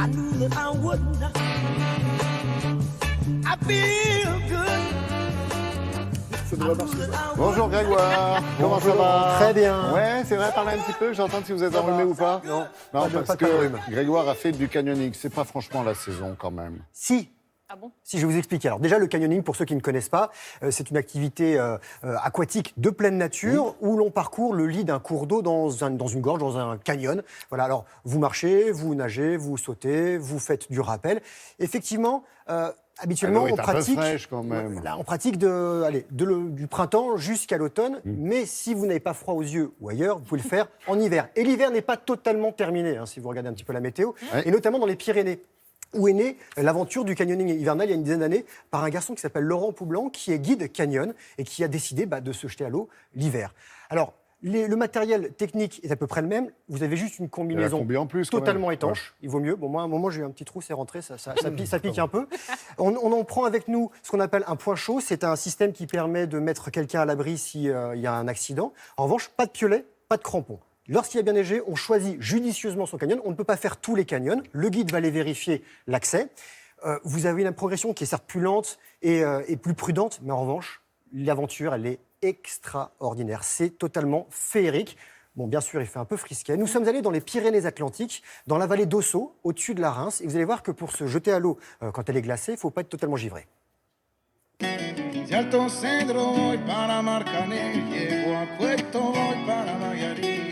I knew that I would not. I feel good. Bonjour Grégoire, comment ça va? Très bien. Ouais, c'est vrai, parlez un petit peu, j'entends si vous êtes enrhumé ou pas. Non, parce pas de que rhume. Grégoire a fait du canyoning, c'est pas franchement la saison quand même. Si. Ah bon? Si je vais vous expliquer. Alors déjà, le canyoning, pour ceux qui ne connaissent pas, c'est une activité aquatique de pleine nature où l'on parcourt le lit d'un cours d'eau dans une gorge, dans un canyon. Voilà, alors vous marchez, vous nagez, vous sautez, vous faites du rappel. Effectivement, habituellement, Elle doit on être un peu pratique, fraîche, quand même. Là, on pratique du printemps jusqu'à l'automne, mais si vous n'avez pas froid aux yeux ou ailleurs, vous pouvez le faire en hiver. Et l'hiver n'est pas totalement terminé, hein, si vous regardez un petit peu la météo, Ouais. et notamment dans les Pyrénées, où est née l'aventure du canyoning hivernal il y a une dizaine d'années par un garçon qui s'appelle Laurent Poublan, qui est guide canyon et qui a décidé de se jeter à l'eau l'hiver. Alors, le matériel technique est à peu près le même. Vous avez juste une combinaison combi en plus, quand totalement même. étanche. Il vaut mieux. Bon, moi, à un moment, j'ai eu un petit trou, c'est rentré, ça pique un peu. On en prend avec nous ce qu'on appelle un point chaud. C'est un système qui permet de mettre quelqu'un à l'abri s'il y a un accident. En revanche, pas de piolet, pas de crampons. Lorsqu'il a bien neigé, on choisit judicieusement son canyon. On ne peut pas faire tous les canyons. Le guide va aller vérifier l'accès. Vous avez une progression qui est certes plus lente et plus prudente, mais en revanche, l'aventure, elle est extraordinaire. C'est totalement féerique. Bon, bien sûr, il fait un peu frisquet. Nous sommes allés dans les Pyrénées-Atlantiques, dans la vallée d'Ossau, au-dessus de la Reims. Et vous allez voir que pour se jeter à l'eau quand elle est glacée, il ne faut pas être totalement givré. De Alto Cedro voy para Marcané, llego a Puerto voy para Nayarit.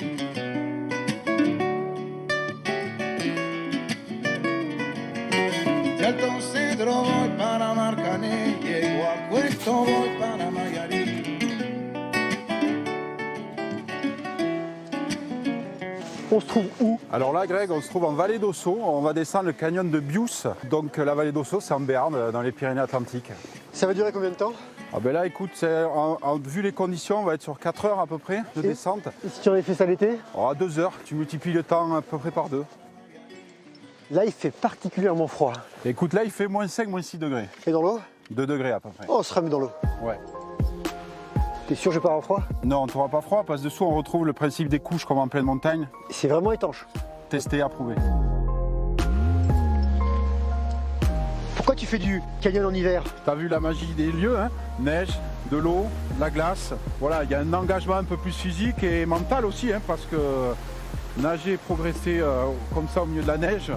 De Alto Cedro voy para Marcané, llego a Puerto voy para Nayarit. On se trouve où? Alors là, Greg, on se trouve en vallée d'Ossau. On va descendre le canyon de Bious. Donc la vallée d'Ossau, c'est en Béarn, dans les Pyrénées-Atlantiques. Ça va durer combien de temps? Ah ben là, écoute, vu les conditions, on va être sur 4 heures à peu près de descente. Et si tu en avais fait ça l'été? À 2 heures, tu multiplies le temps à peu près par 2. Là, il fait particulièrement froid. Écoute, là, il fait moins 5, moins 6 degrés. Et dans l'eau? 2 degrés à peu près. Oh, on sera mis dans l'eau. Ouais. T'es sûr que je vais pas avoir froid? Non, on ne t'aura pas froid, parce que dessous, on retrouve le principe des couches comme en pleine montagne. C'est vraiment étanche. Testé, approuvé. Pourquoi tu fais du canyon en hiver? T'as vu la magie des lieux, hein? Neige, de l'eau, la glace. Voilà, il y a un engagement un peu plus physique et mental aussi, hein, parce que nager, progresser comme ça au milieu de la neige,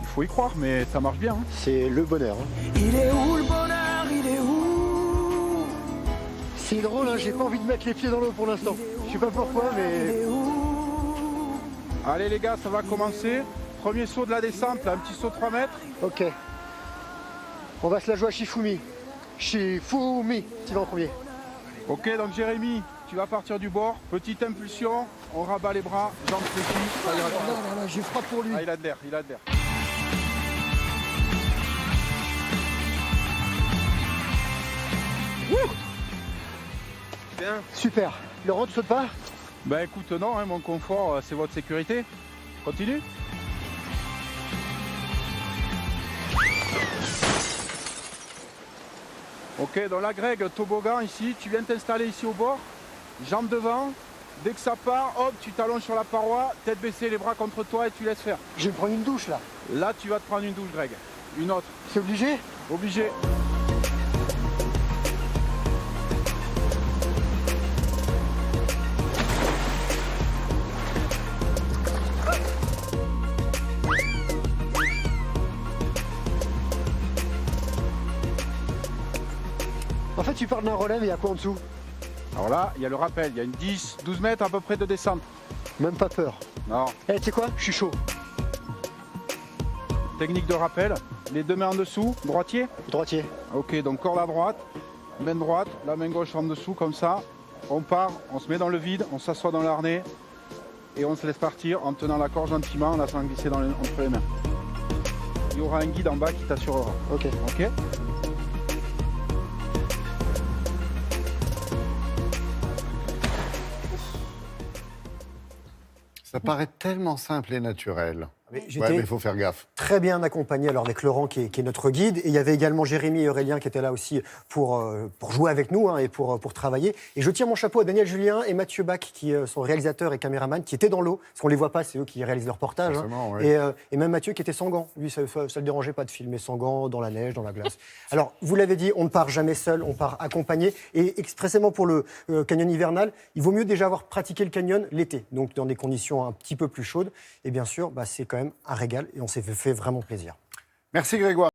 il faut y croire, mais ça marche bien. Hein. C'est le bonheur. Il est où le bonheur? Il est où? C'est drôle, hein, j'ai pas envie de mettre les pieds dans l'eau pour l'instant. Je sais pas pourquoi, mais... Allez les gars, ça va commencer. Premier saut de la descente, là, un petit saut de 3 mètres. Ok. On va se la jouer à Shifumi. Shifumi, tu vas en premier. Ok, donc Jérémy, tu vas partir du bord. Petite impulsion, on rabat les bras, jambes fléchies, ça ira. Non, j'ai froid pour lui. Ah, il a de l'air, il a de l'air. Bien. Super. Laurent, tu sautes pas? Ben écoute, non, hein, mon confort, c'est votre sécurité. Continue. Ok, donc là, Greg, toboggan ici, tu viens t'installer ici au bord, jambes devant. Dès que ça part, hop, tu t'allonges sur la paroi, tête baissée, les bras contre toi et tu laisses faire. Je vais me prendre une douche là. Là, tu vas te prendre une douche, Greg. Une autre. C'est obligé? Obligé. En fait, tu parles d'un relais, mais il y a quoi en dessous? Alors là, il y a le rappel, il y a une 10-12 mètres à peu près de descente. Même pas peur. Non. Eh, tu sais quoi? Je suis chaud. Technique de rappel, les deux mains en dessous, droitier. Droitier. Ok, donc corde à droite, main droite, la main gauche en dessous, comme ça. On part, on se met dans le vide, on s'assoit dans l'harnais et on se laisse partir en tenant la corde gentiment, en la faisant glisser entre les mains. Il y aura un guide en bas qui t'assurera. Ok. Ok. Ça paraît tellement simple et naturel. Mais Ouais, j'étais mais il faut faire gaffe. très bien accompagné alors avec Laurent qui est notre guide. Et il y avait également Jérémy et Aurélien qui étaient là aussi pour jouer avec nous et pour travailler. Et je tire mon chapeau à Daniel Julien et Mathieu Bach qui sont réalisateurs et caméramans qui étaient dans l'eau. Parce qu'on ne les voit pas, c'est eux qui réalisent le reportage. Forcément, ouais. Et même Mathieu qui était sans gants. Lui, ça ne le dérangeait pas de filmer sans gants, dans la neige, dans la glace. Alors, vous l'avez dit, on ne part jamais seul, on part accompagné. Et expressément pour le canyon hivernal, il vaut mieux déjà avoir pratiqué le canyon l'été. Donc, dans des conditions un petit peu plus chaudes. Et bien sûr, c'est quand même un régal et on s'est fait vraiment plaisir. Merci Grégoire.